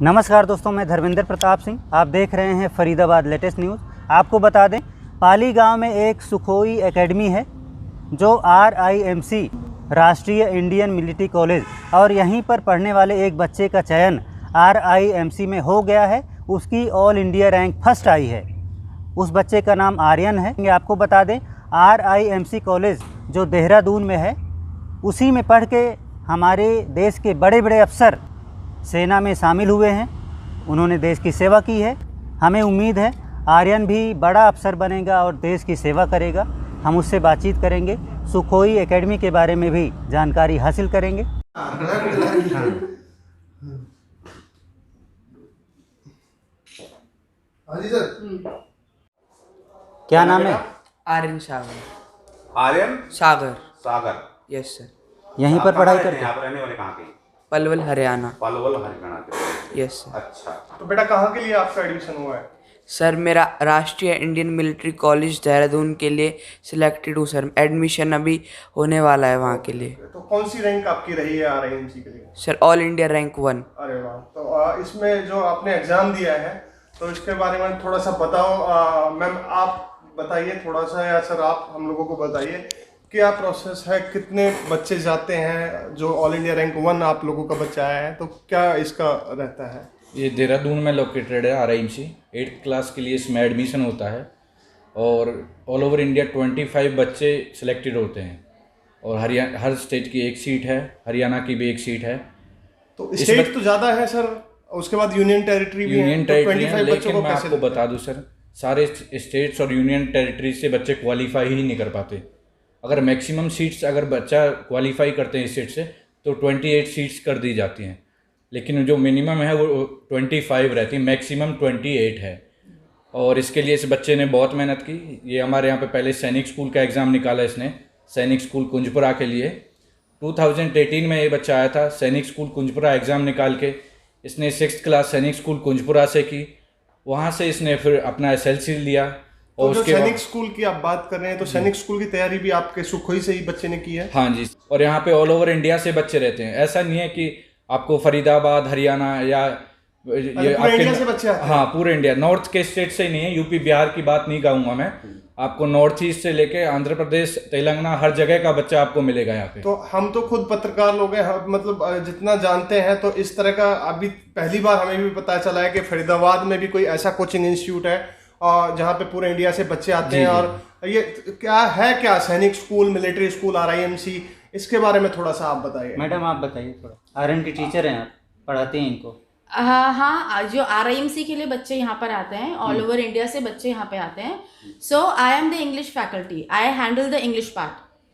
नमस्कार दोस्तों, मैं धर्मेंद्र प्रताप सिंह। आप देख रहे हैं फरीदाबाद लेटेस्ट न्यूज़। आपको बता दें, पाली गांव में एक सुखोई एकेडमी है जो RIMC राष्ट्रीय इंडियन मिलिट्री कॉलेज, और यहीं पर पढ़ने वाले एक बच्चे का चयन RIMC में हो गया है। उसकी ऑल इंडिया रैंक फर्स्ट आई है। उस बच्चे का नाम आर्यन है। आपको बता दें, RIMC कॉलेज जो देहरादून में है, उसी में पढ़ के हमारे देश के बड़े बड़े अफसर सेना में शामिल हुए हैं। उन्होंने देश की सेवा की है। हमें उम्मीद है आर्यन भी बड़ा अफसर बनेगा और देश की सेवा करेगा। हम उससे बातचीत करेंगे, सुखोई एकेडमी के बारे में भी जानकारी हासिल करेंगे। हाँ जी सर। क्या नाम है? आर्यन सागर। आर्यन सागर। सागर। Yes sir. यहीं पर पढ़ाई करते हैं? यहाँ पर रहने वाले कहाँ के? पलवल हरियाणा। पलवल हरियाणा के। Yes sir. अच्छा, तो बेटा कहाँ के लिए आपका एडमिशन हुआ है? सर मेरा राष्ट्रीय इंडियन मिलिट्री कॉलेज देहरादून के लिए सिलेक्टेड हूँ सर। एडमिशन अभी होने वाला है वहाँ के लिए। तो कौन सी रैंक आपकी रही है RIMC के लिए? Sir all India rank 1। अरे वाह। तो इसमें जो आपने एग्जाम दिया है, तो इसके बारे में थोड़ा सा बताओ। मैम आप बताइए थोड़ा सा, या सर आप हम लोगों को बताइए क्या प्रोसेस है, कितने बच्चे जाते हैं? जो ऑल इंडिया रैंक 1 आप लोगों का बच्चा आया है, तो क्या इसका रहता है? ये देहरादून में लोकेटेड है RIMC। 8th क्लास के लिए इसमें एडमिशन होता है और ऑल ओवर इंडिया 25 बच्चे सिलेक्टेड होते हैं और हर स्टेट की एक सीट है, हरियाणा की भी एक सीट है। तो स्टेट तो ज़्यादा है सर, उसके बाद यूनियन टेरिटरी भी है। यूनियन तो टेरिटरी 25 है, बच्चों लेकिन को मैं कैसे आपको बता दूं सर, सारे स्टेट्स और यूनियन टेरिटरी से बच्चे क्वालिफाई ही नहीं कर पाते। अगर मैक्सिमम सीट्स अगर बच्चा क्वालिफाई करते हैं इस सीट से तो 28 सीट्स कर दी जाती हैं, लेकिन जो मिनिमम है वो 25 रहती है, मैक्सिमम 28 है। और इसके लिए इस बच्चे ने बहुत मेहनत की। ये हमारे यहाँ पे पहले सैनिक स्कूल का एग्ज़ाम निकाला इसने, सैनिक स्कूल कुंजपुरा के लिए। 2018 में ये बच्चा आया था, सैनिक स्कूल कुंजपुरा एग्ज़ाम निकाल के इसने 6th क्लास सैनिक स्कूल कुंजपुरा से की। वहाँ से इसने फिर अपना SLC लिया। और जो सैनिक स्कूल की आप बात कर रहे हैं, तो सैनिक स्कूल की तैयारी भी आपके सुखोई से ही बच्चे ने की है? हाँ जी। और यहाँ पे ऑल ओवर इंडिया से बच्चे रहते हैं। ऐसा नहीं है कि आपको फरीदाबाद हरियाणा या ये पूरे इंडिया से बच्चे आते हैं? हाँ, पूरे इंडिया, नॉर्थ के स्टेट से ही नहीं है। यूपी बिहार की बात नहीं कहूँगा मैं, आपको नॉर्थ ईस्ट से लेके आंध्र प्रदेश, तेलंगाना, हर जगह का बच्चा आपको मिलेगा यहाँ पे। तो हम तो खुद पत्रकार लोग हैं, मतलब जितना जानते हैं, तो इस तरह का अभी पहली बार हमें भी पता चला है कि फरीदाबाद में भी कोई ऐसा कोचिंग इंस्टीट्यूट है और जहाँ पे पूरे इंडिया से बच्चे आते हैं। और ये क्या है, क्या सैनिक स्कूल, मिलिट्री स्कूल, RIMC, इसके बारे में थोड़ा सा आप बताइए। मैडम आप बताइए थोड़ा। आर्यन की टीचर हैं आप, पढ़ाते हैं इनको? हाँ, जो RIMC के लिए बच्चे यहाँ पर आते हैं, ऑल ओवर इंडिया से बच्चे यहाँ पे आते हैं। So I am the English faculty, I handle the English part.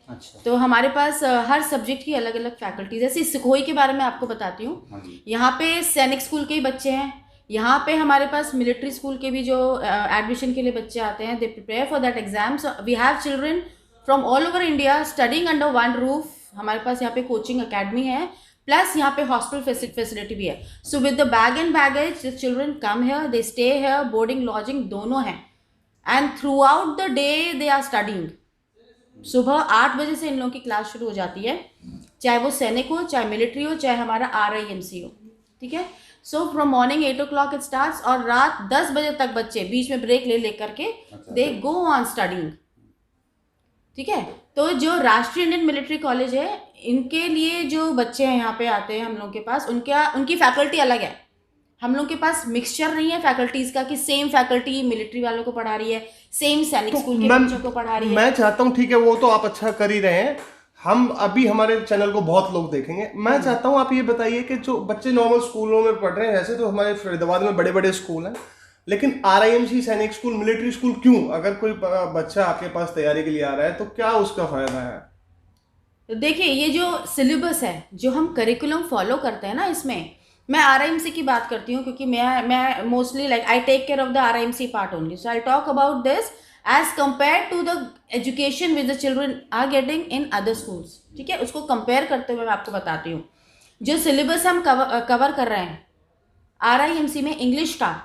अच्छा। तो हमारे पास हर सब्जेक्ट की अलग अलग फैकल्टी, जैसे सुखोई के बारे में आपको बताती हूँ। यहाँ पे सैनिक स्कूल के ही बच्चे हैं। यहाँ पे हमारे पास मिलिट्री स्कूल के भी जो एडमिशन के लिए बच्चे आते हैं, they prepare for that exam. So we have children from all over India studying under one roof. हमारे पास यहाँ पे कोचिंग अकेडमी है, प्लस यहाँ पे हॉस्टल फैसिलिटी भी है। So with the bag and baggage the children come here, they stay here, boarding lodging दोनों हैं, and throughout the day they are studying. सुबह 8 बजे से इन लोगों की क्लास शुरू हो जाती है, चाहे वो सैनिक हो, चाहे मिलिट्री हो, चाहे हमारा RIMC हो। ठीक है। So from morning 8 o'clock it starts, और रात 10 बजे तक बच्चे बीच में ब्रेक ले करके दे गो ऑन स्टडिंग। ठीक है। तो जो राष्ट्रीय इंडियन मिलिट्री कॉलेज है, इनके लिए जो बच्चे हैं यहाँ पे आते हैं हम लोग के पास, उनकी फैकल्टी अलग है। हम लोग के पास मिक्सचर नहीं है फैकल्टीज का कि सेम फैकल्टी मिलिट्री वालों को पढ़ा रही है, सेम सैनिक स्कूल के बच्चों को पढ़ा रही है। मैं चाहता हूँ, ठीक है, वो तो आप अच्छा कर ही रहे हैं। हम अभी हमारे चैनल को बहुत लोग देखेंगे। मैं चाहता हूँ आप ये बताइए कि जो बच्चे नॉर्मल स्कूलों में पढ़ रहे हैं, वैसे तो हमारे फरीदाबाद में बड़े बड़े स्कूल हैं, लेकिन RIMC सैनिक स्कूल, मिलिट्री स्कूल क्यों? अगर कोई बच्चा आपके पास तैयारी के लिए आ रहा है तो क्या उसका फायदा है? तो देखिए, ये जो सिलेबस है, जो हम करिकुलम फॉलो करते हैं ना, इसमें मैं RIMC की बात करती हूँ क्योंकि मैं mostly like I take care of the RIMC part only. So I talk about this as compare to the education with the children are getting in other schools. ठीक है। उसको कंपेयर करते हुए मैं आपको बताती हूँ जो सिलेबस हम कवर कर रहे हैं RIMC में इंग्लिश का।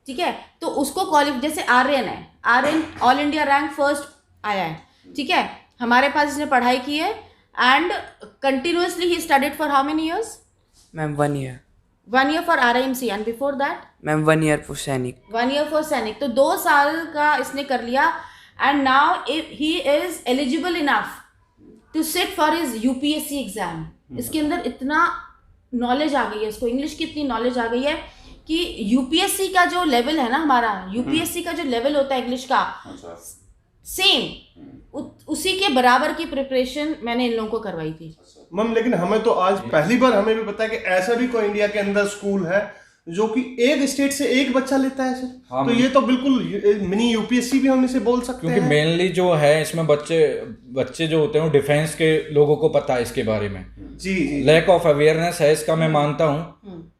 ठीक है। तो उसको जैसे Aryan all India rank first आया है। ठीक है। हमारे पास इसने पढ़ाई की है, and continuously he studied for how many years? Ma'am 1 year। 1 year for RIMC and before that ma'am 1 year for सैनिक। 1 year for सैनिक। तो 2 साल का इसने कर लिया and now he is eligible enough to sit for his UPSC exam. इसके अंदर इतना नॉलेज आ गई है, इसको इंग्लिश की इतनी नॉलेज आ गई है कि UPSC का जो लेवल है ना हमारा, UPSC का जो लेवल होता है इंग्लिश का, सेम उसी के बराबर की प्रिपरेशन मैंने इन लोगों को करवाई थी। मैम लेकिन हमें तो आज पहली बार हमें भी पता है कि ऐसा भी कोई इंडिया के अंदर स्कूल है जो कि एक स्टेट से एक बच्चा लेता है सर। हाँ, तो ये तो बिल्कुल मिनी UPSC भी हम इसे बोल सकते क्योंकि हैं। मेनली जो है इसमें बच्चे जो होते हैं वो डिफेंस के लोगों को पता है इसके बारे में। जी। लैक ऑफ अवेयरनेस है इसका, मैं मानता हूँ।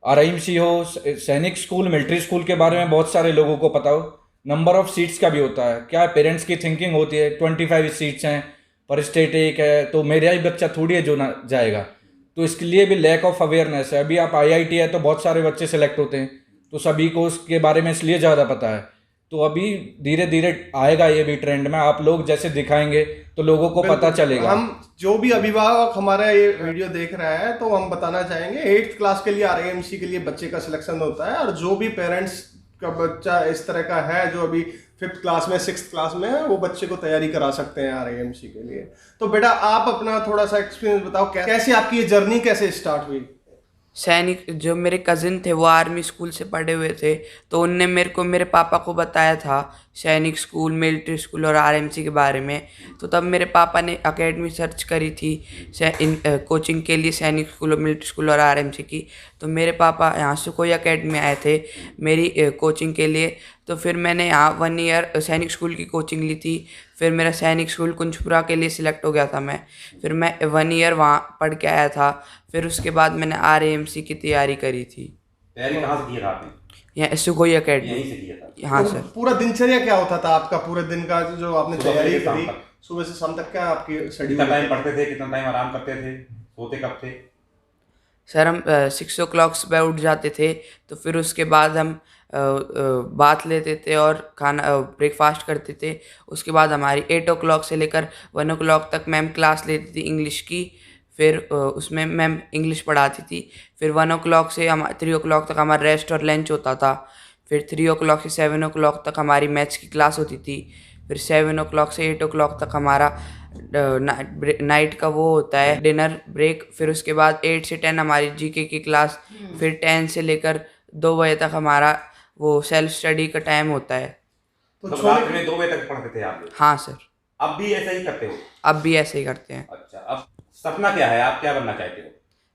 RIMC हो, सैनिक स्कूल, मिलिट्री स्कूल के बारे में बहुत सारे लोगों को पता हो। नंबर ऑफ सीट्स का भी होता है, क्या पेरेंट्स की थिंकिंग होती है 25 सीट्स हैं पर स्टेट एक है तो मेरा ही बच्चा थोड़ी है जो ना जाएगा, तो इसके लिए भी लैक ऑफ अवेयरनेस है। अभी आप IIT है तो बहुत सारे बच्चे सेलेक्ट होते हैं, तो सभी को उसके बारे में इसलिए ज़्यादा पता है। तो अभी धीरे धीरे आएगा ये भी ट्रेंड में, आप लोग जैसे दिखाएंगे तो लोगों को पता चलेगा। हम जो भी अभिभावक हमारा ये वीडियो देख रहा है तो हम बताना चाहेंगे 8th क्लास के लिए RIMC के लिए बच्चे का सिलेक्शन होता है, और जो भी पेरेंट्स का बच्चा इस तरह का है जो अभी 5th क्लास में 6th क्लास में है, वो बच्चे को तैयारी करा सकते हैं RIMC के लिए। तो बेटा आप अपना थोड़ा सा एक्सपीरियंस बताओ, कैसे आपकी ये जर्नी कैसे स्टार्ट हुई? सैनिक जो मेरे कज़िन थे वो आर्मी स्कूल से पढ़े हुए थे, तो उनने मेरे पापा को बताया था सैनिक स्कूल, मिलिट्री स्कूल और RIMC के बारे में। तो तब मेरे पापा ने एकेडमी सर्च करी थी कोचिंग के लिए, सैनिक स्कूल और मिलिट्री स्कूल और RIMC की। तो मेरे पापा यहाँ सुखोई एकेडमी आए थे मेरी कोचिंग के लिए। तो फिर मैंने यहाँ 1 ईयर सैनिक स्कूल की कोचिंग ली थी। फिर मेरा सैनिक स्कूल कुंजपुरा के लिए सिलेक्ट हो गया था मैं। फिर मैं 1 ईयर वहाँ पढ़ के आया था। फिर उसके बाद मैंने RIMC की तैयारी करी थी। तैयारी कहाँ से की था आपने? यहाँ सुखोई एकेडमी। यहीं से किया था? हाँ तो सर। पूरा दिनचर्या क्या होता था आपका, पूरे दिन का जो आपने सुबह तैयारी से शाम करी, तक। सुबह से शाम तक क्या आपकी कितना टाइम शेड्यूल? पढ़ते थे, कितना टाइम आराम करते थे, सोते कब थे? सर हम 6 o'clock सुबह उठ जाते थे, तो फिर उसके बाद हम बाथ लेते थे और खाना ब्रेकफास्ट करते थे। उसके बाद हमारी 8 o'clock से लेकर 1 o'clock तक मैम क्लास लेती थी इंग्लिश की। फिर उसमें मैम इंग्लिश पढ़ाती थी। फिर 1 o'clock से 3 o'clock तक हमारा रेस्ट और लंच होता था। फिर 3 o'clock से 7 o'clock तक हमारी मैथ्स की क्लास होती थी। फिर 7 o'clock से 8 o'clock तक हमारा नाइट का वो होता है डिनर ब्रेक। फिर उसके बाद 8 से 10 हमारी GK की क्लास। फिर 10 से लेकर 2 बजे तक हमारा वो सेल्फ स्टडी का टाइम होता है। तो तो रात में 2 बजे तक पढ़ते थे आप लोग? हाँ सर। अब भी ऐसा ही करते हो? अब भी ऐसे ही करते हैं। अच्छा, अब सपना क्या है, आप क्या बनना चाहते हो?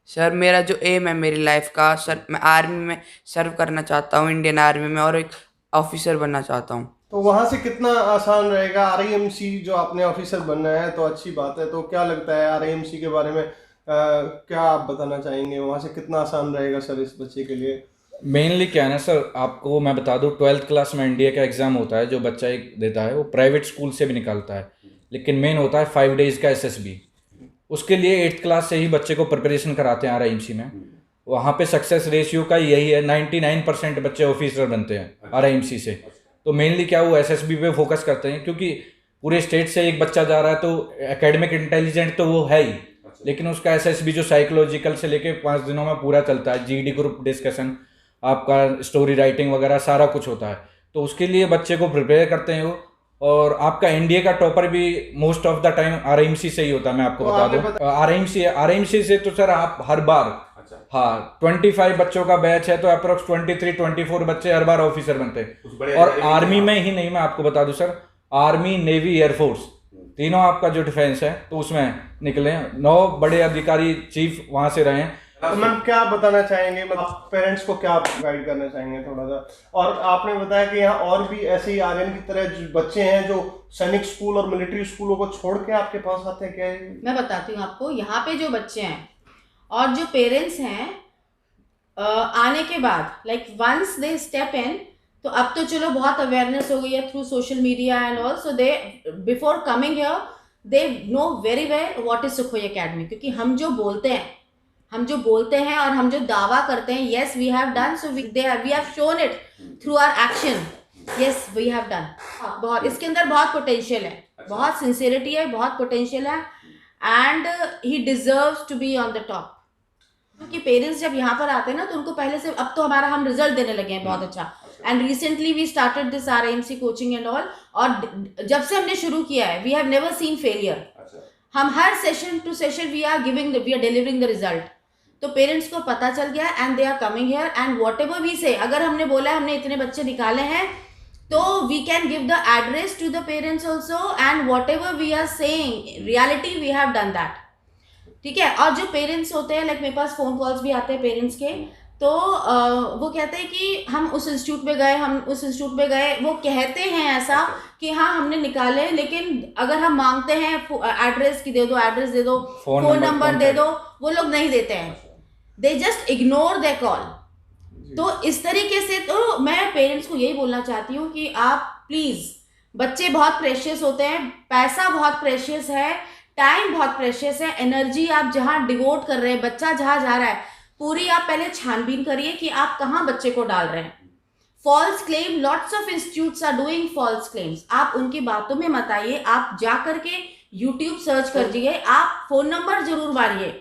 सर मेरा जो एम है मेरी लाइफ का, सर मैं आर्मी में सर्व करना चाहता हूँ, इंडियन आर्मी में, और एक ऑफिसर बनना चाहता हूँ। तो वहाँ से कितना आसान रहेगा? RIMC जो आपने ऑफिसर बनना है तो अच्छी बात है, तो क्या लगता है RIMC के बारे में क्या आप बताना चाहेंगे? वहाँ से कितना आसान रहेगा सर इस बच्चे के लिए? मेनली क्या है ना सर, आपको मैं बता दूं 12th क्लास में NDA का एग्ज़ाम होता है जो बच्चा एक देता है, वो प्राइवेट स्कूल से भी निकालता है, लेकिन मेन होता है 5 days का SSB। उसके लिए 8th क्लास से ही बच्चे को प्रिपरेशन कराते हैं RIMC में। वहाँ पे सक्सेस रेशियो का यही है, 99% बच्चे ऑफिसर बनते हैं RIMC से। तो मेनली क्या वो SSB पे फोकस करते हैं, क्योंकि पूरे स्टेट से एक बच्चा जा रहा है तो एकेडमिक इंटेलिजेंट तो वो है ही, लेकिन उसका SSB जो साइकोलॉजिकल से लेके 5 दिनों में पूरा चलता है। GD ग्रुप डिस्कशन, आपका स्टोरी राइटिंग वगैरह सारा कुछ होता है, तो उसके लिए बच्चे को प्रिपेयर करते हैं वो। और आपका NDA का टॉपर भी most of the time RIMC से ही होता है, मैं आपको बता दूं। RIMC से तो सर आप हर बार, हाँ 25 बच्चों का बैच है तो अप्रोक्स 23-24 बच्चे हर बार ऑफिसर बनते हैं। और आर्मी में ही नहीं, मैं आपको बता दूं सर, आर्मी, नेवी, एयरफोर्स तीनों आपका जो डिफेंस है तो उसमें निकले 9 बड़े अधिकारी चीफ वहां से रहे हैं। तो मैम क्या बताना चाहेंगे, मतलब पेरेंट्स को क्या गाइड करना चाहेंगे थोड़ा सा? और आपने बताया कि यहाँ और भी ऐसे ही आर्यन की तरह जो बच्चे हैं जो सैनिक स्कूल और मिलिट्री स्कूलों को छोड़ के आपके पास आते हैं, क्या है? मैं बताती हूँ आपको, यहाँ पे जो बच्चे हैं और जो पेरेंट्स हैं आने के बाद, like once they step in, तो अब तो चलो बहुत अवेयरनेस हो गई है through social media and all, so they before coming here they know very well what is Sukhoi Academy. क्योंकि हम जो बोलते हैं और हम जो दावा करते हैं, yes we have done, so we have shown it through our action, yes we have done. बहुत इसके अंदर बहुत पोटेंशियल है, बहुत सिंसियरिटी है, बहुत पोटेंशियल है, and he deserves to be on the top. क्योंकि पेरेंट्स जब यहाँ पर आते हैं ना तो उनको पहले से, अब तो हमारा हम रिजल्ट देने लगे हैं बहुत अच्छा, and recently we started this RIMC coaching and all, और जब से हमने शुरू किया है we have never seen failure. हम हर session to session we are delivering the result. तो पेरेंट्स को पता चल गया and they are coming here, and whatever we say, अगर हमने बोला हमने इतने बच्चे निकाले हैं तो we can give the address to the parents also, and whatever we are saying reality we have done that. ठीक है। और जो पेरेंट्स होते हैं, लाइक मेरे पास फ़ोन कॉल्स भी आते हैं पेरेंट्स के, तो वो कहते हैं कि हम उस इंस्टीट्यूट में गए, हम उस इंस्टीट्यूट में गए, वो कहते हैं ऐसा कि हाँ हमने निकाले, लेकिन अगर हम मांगते हैं एड्रेस की दे दो, एड्रेस दे दो, फ़ोन नंबर दे दो, वो लोग नहीं देते हैं, they just ignore the call. तो इस तरीके से तो मैं पेरेंट्स को यही बोलना चाहती हूँ कि आप प्लीज़, बच्चे बहुत प्रेशियस होते हैं, पैसा बहुत प्रेशियस है, टाइम बहुत प्रेशियस है, एनर्जी आप जहाँ डिवोट कर रहे हैं, बच्चा जहाँ जा रहा है, पूरी आप पहले छानबीन करिए कि आप कहाँ बच्चे को डाल रहे हैं। False claim, lots of institutes are doing false claims, आप उनकी बातों में मत आइए, आप जा करके यूट्यूब सर्च करिए, आप फ़ोन नंबर जरूर मारिए।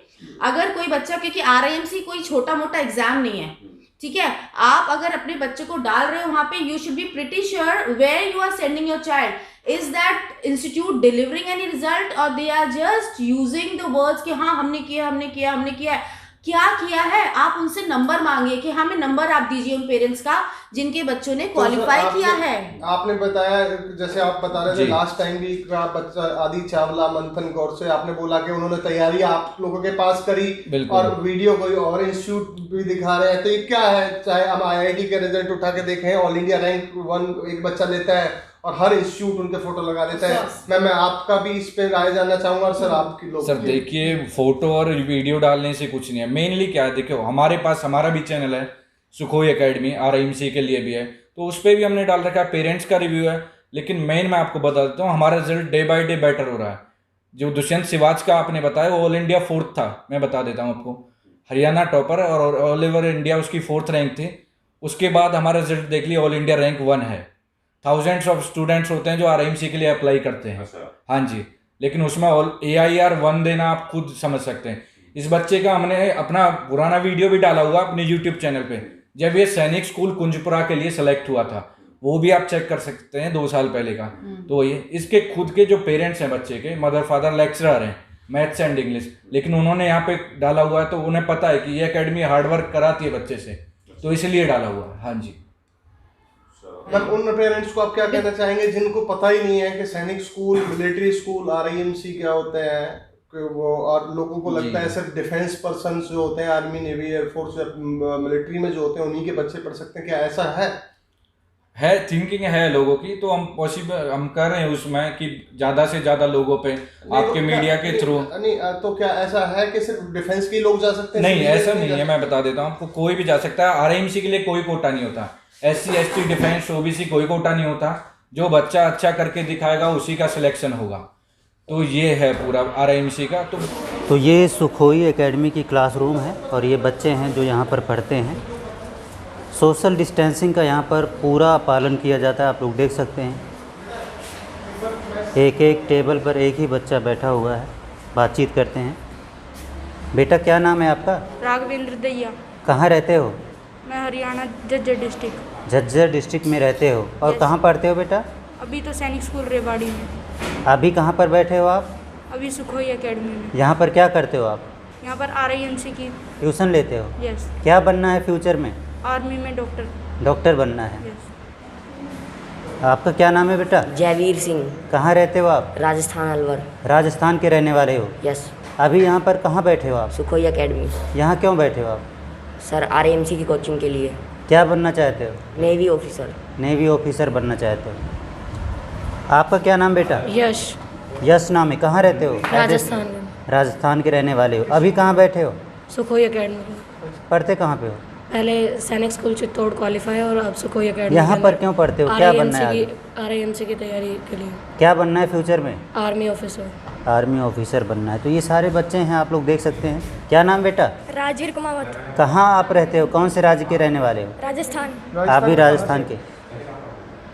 अगर कोई बच्चा, क्योंकि RIMC कोई छोटा मोटा एग्जाम नहीं है, ठीक है, आप अगर अपने बच्चे को डाल रहे हो वहाँ पे, you should be pretty sure where you are sending your child, is that institute delivering any result, और they are just using the words कि हाँ हमने किया, हमने किया, हमने किया है। क्या किया है, आप उनसे नंबर मांगिए कि हमें नंबर आप दीजिए उन पेरेंट्स का जिनके बच्चों ने क्वालिफाई किया है। आपने बताया, जैसे आप बता रहे थे लास्ट टाइम भी, आप बच्चा आदि चावला, मंथन गौर से आपने बोला कि उन्होंने तैयारी आप लोगों के पास करी, और वीडियो कोई और इंस्टीट्यूट भी दिखा रहे हैं, तो ये क्या है? चाहे हम IIT के रिजल्ट उठा के देखें, ऑल इंडिया रैंक 1 एक बच्चा लेता है और हर इंस्टीट्यूट उनके फोटो लगा देता है। मैं आपका भी इस पे राय जानना चाहूंगा, और सर आपकी लोग। सर देखिए, फोटो और वीडियो डालने से कुछ नहीं है, मेनली क्या है, देखो हमारे पास हमारा भी चैनल है सुखोई एकेडमी, RIMC के लिए भी है, तो उस पर भी हमने डाल रखा है, पेरेंट्स का रिव्यू है। लेकिन मेन मैं आपको बता देता हूँ, हमारा result day by day better हो रहा है। जो दुष्यंत सिवाच का आपने बताया, वो ऑल इंडिया 4th था, मैं बता देता हूँ आपको, हरियाणा टॉपर, और ऑल ओवर इंडिया उसकी 4th रैंक थी। उसके बाद हमारा रिजल्ट देख लिया, ऑल इंडिया रैंक 1 है। थाउजेंड्स ऑफ स्टूडेंट्स होते हैं जो RIMC के लिए अप्लाई करते हैं, हाँ जी, लेकिन उसमें AIR 1 देना आप खुद समझ सकते हैं। इस बच्चे का हमने अपना पुराना वीडियो भी डाला हुआ अपने YouTube चैनल पे, जब ये सैनिक स्कूल कुंजपुरा के लिए सेलेक्ट हुआ था, वो भी आप चेक कर सकते हैं 2 साल पहले का। तो ये इसके खुद के जो पेरेंट्स हैं बच्चे के, मदर फादर लेक्चरर हैं मैथ्स एंड इंग्लिश, लेकिन उन्होंने यहाँ पे डाला हुआ है, तो उन्हें पता है कि ये एकेडमी हार्डवर्क कराती है बच्चे से, तो इसलिए डाला हुआ है। हाँ जी। मैम, उन पेरेंट्स को आप क्या कहना चाहेंगे जिनको पता ही नहीं है कि सैनिक स्कूल, मिलिट्री स्कूल, RIMC क्या होते हैं, कि वो, और लोगों को लगता है सिर्फ डिफेंस पर्सन जो होते हैं, आर्मी, नेवी, एयरफोर्स, मिलिट्री में जो होते हैं उन्हीं के बच्चे पढ़ सकते हैं, क्या ऐसा है? थिंकिंग है लोगों की, तो हम हम कर रहे हैं उसमें कि ज़्यादा से ज़्यादा लोगों पे आपके मीडिया के थ्रू। नहीं, तो क्या ऐसा है कि सिर्फ डिफेंस के लोग जा सकते हैं? नहीं, ऐसा नहीं है, मैं बता देता हूँ आपको, कोई भी जा सकता है। RIMC के लिए कोई कोटा नहीं होता, SC ST डिफेंस OBC कोई कोटा नहीं होता, जो बच्चा अच्छा करके दिखाएगा उसी का सिलेक्शन होगा। तो ये है पूरा RIMC का। तो ये सुखोई एकेडमी की क्लासरूम है, और ये बच्चे हैं जो यहाँ पर पढ़ते हैं। सोशल डिस्टेंसिंग का यहाँ पर पूरा पालन किया जाता है, आप लोग देख सकते हैं। एक एक टेबल पर एक ही बच्चा बैठा हुआ है, बातचीत करते हैं। बेटा क्या नाम है आपका? राघवेंद्र दैया। कहाँ रहते हो? मैं हरियाणा झज्जर डिस्ट्रिक्ट। झज्जर डिस्ट्रिक्ट में रहते हो, और कहाँ पढ़ते हो बेटा? अभी तो सैनिक स्कूल रेवाड़ी में। अभी कहाँ पर बैठे हो आप? अभी सुखोई एकेडमी में। यहाँ पर क्या करते हो आप? यहाँ पर RIMC की ट्यूशन लेते हो? यस। क्या बनना है फ्यूचर में? आर्मी में डॉक्टर बनना है। यस। आपका क्या नाम है बेटा? जयवीर सिंह। कहाँ रहते हो आप? राजस्थान अलवर। राजस्थान के रहने वाले हो? यस। अभी यहाँ पर कहाँ बैठे हो आप? Sukhoi Academy. यहाँ क्यों बैठे हो आप? सर RIMC की कोचिंग के लिए। क्या बनना चाहते हो? Navy officer. नेवी ऑफिसर बनना चाहते हो। आपका क्या नाम बेटा? यश। यश नाम है। कहाँ रहते हो? राजस्थान में। राजस्थान के रहने वाले हो। अभी कहाँ बैठे हो? Sukhoi academy. पढ़ते कहाँ पे हो? पहले सैनिक स्कूल चित्तौड़ क्वालिफाई, और अब सुखोई एकेडमी। यहाँ पर क्यों पढ़ते हो? क्या बनना है आगे? RIMC की तैयारी के लिए। क्या बनना है फ्यूचर में? Army officer. आर्मी ऑफिसर बनना है। तो ये सारे बच्चे हैं, आप लोग देख सकते हैं। क्या नाम बेटा? राजवीर कुमावत। कहाँ आप रहते हो? कौन से राज्य के रहने वाले हो? राजस्थान। आप भी राजस्थान के?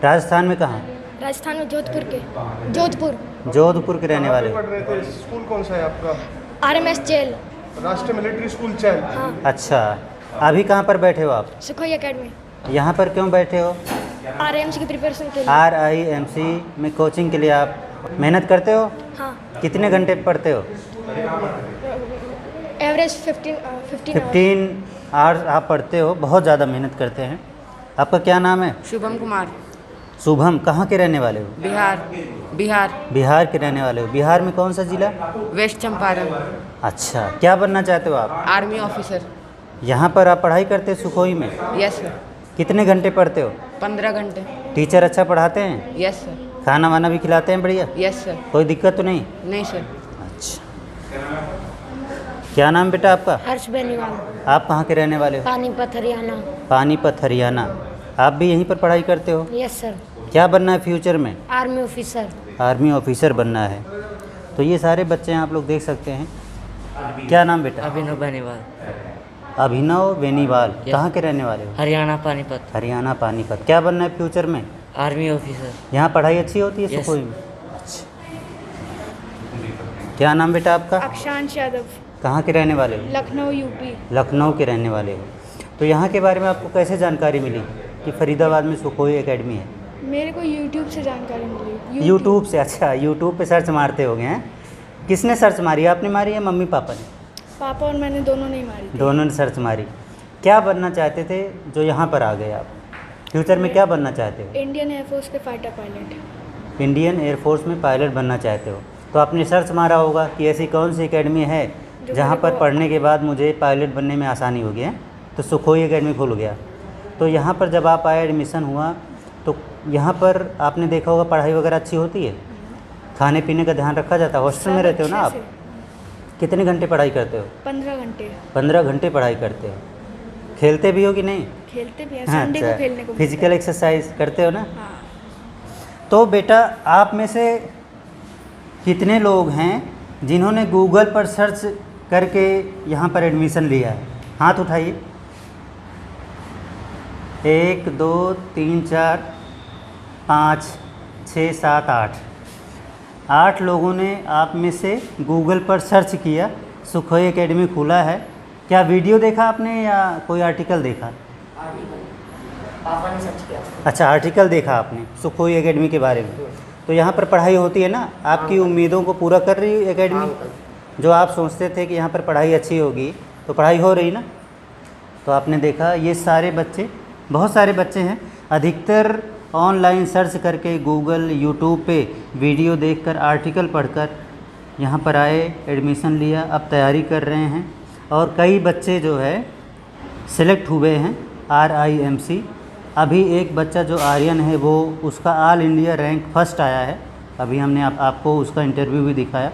राजस्थान में कहाँ? राजस्थान में जोधपुर के। जोधपुर के रहने वाले हो। पढ़ रहे थे, स्कूल कौन सा है आपका? RMS जेल। राष्ट्रीय मिलिट्री स्कूल चैन। अच्छा, अभी कहाँ पर बैठे हो आप? Sukhoi Academy. यहाँ पर क्यों बैठे हो? आरएमसी की प्रिपरेशन के लिए। RIMC में कोचिंग के लिए आप मेहनत करते हो? हाँ। कितने घंटे पढ़ते हो? एवरेज 15 आवर्स आप पढ़ते हो, बहुत ज़्यादा मेहनत करते हैं। आपका क्या नाम है? शुभम कुमार, शुभम, कहाँ के रहने वाले हो? बिहार, बिहार के रहने वाले हो। बिहार में कौन सा ज़िला? वेस्ट चंपारण, अच्छा, क्या बनना चाहते हो आप? Army officer. यहाँ पर आप पढ़ाई करते हो सुखोई में? Yes sir. कितने घंटे पढ़ते हो? 15 घंटे। टीचर अच्छा पढ़ाते हैं? Yes sir. खाना वाना भी खिलाते हैं बढ़िया? Yes sir. कोई दिक्कत तो नहीं? नहीं सर। अच्छा, क्या नाम बेटा आपका? हर्ष बेनीवाल, आप कहाँ के रहने वाले हो? पानीपत हरियाणा। पानीपत हरियाणा। आप भी यहीं पर पढ़ाई करते हो? Yes sir. क्या बनना है फ्यूचर में? Army officer. आर्मी ऑफिसर बनना है। तो ये सारे बच्चे हैं, आप लोग देख सकते हैं। क्या नाम बेटा? अभिनव बेनीवाल, अभिनव बेनीवाल। कहाँ के रहने वाले हो? हरियाणा पानीपत, हरियाणा पानीपत। क्या बनना है फ्यूचर में? Army officer. यहाँ पढ़ाई अच्छी होती है सुखोई में? अच्छा। क्या नाम बेटा आपका? अक्षांश यादव, कहाँ के रहने वाले हो? लखनऊ यूपी। लखनऊ के रहने वाले हो। तो यहाँ के बारे में आपको कैसे जानकारी मिली कि फरीदाबाद में सुखोई एकेडमी है? मेरे को यूट्यूब से जानकारी मिली। यूट्यूब से? अच्छा, यूट्यूब पे सर्च मारते होगे हैं। किसने सर्च मारी, आपने मारी या मम्मी पापा ने? पापा और मैंने दोनों ने मारी थी। दोनों ने सर्च मारी। क्या बनना चाहते थे जो यहाँ पर आ गए आप? फ्यूचर में क्या बनना चाहते हो? इंडियन एयरफोर्स के फाइटर पायलट। इंडियन एयरफोर्स में पायलट बनना चाहते हो। तो आपने सर्च मारा होगा कि ऐसी कौन सी एकेडमी है जहाँ पर पढ़ने के बाद मुझे पायलट बनने में आसानी होगी है। तो सुखोई एकेडमी खुल गया। तो यहाँ पर जब आप आए, एडमिशन हुआ, तो यहाँ पर आपने देखा होगा पढ़ाई वगैरह अच्छी होती है? खाने पीने का ध्यान रखा जाता है? हॉस्टल में रहते हो ना आप? कितने घंटे पढ़ाई करते हो? 15 घंटे। 15 घंटे पढ़ाई करते हो। खेलते भी हो कि नहीं? खेलते भी हैं, संडे को खेलने को। फिजिकल एक्सरसाइज करते हो ना? हाँ। तो बेटा, आप में से कितने लोग हैं जिन्होंने गूगल पर सर्च करके यहाँ पर एडमिशन लिया है? हाथ उठाइए। 1 2 3 4 5 6 7 8 लोगों ने आप में से गूगल पर सर्च किया, सुखोई एकेडमी खुला है। क्या वीडियो देखा आपने या कोई आर्टिकल देखा? पापा ने सर्च किया। अच्छा, आर्टिकल देखा आपने सुखोई एकेडमी के बारे में। तो यहाँ पर पढ़ाई होती है ना? आपकी उम्मीदों को पूरा कर रही है एकेडमी? जो आप सोचते थे कि यहाँ पर पढ़ाई अच्छी होगी, तो पढ़ाई हो रही ना? तो आपने देखा ये सारे बच्चे, बहुत सारे बच्चे हैं, अधिकतर ऑनलाइन सर्च करके गूगल, यूट्यूब पे वीडियो देखकर, आर्टिकल पढ़कर यहाँ पर आए, एडमिशन लिया, अब तैयारी कर रहे हैं। और कई बच्चे जो है सिलेक्ट हुए हैं RIMC। अभी एक बच्चा जो आर्यन है, वो उसका ऑल इंडिया रैंक फर्स्ट आया है। अभी हमने आपको उसका इंटरव्यू भी दिखाया।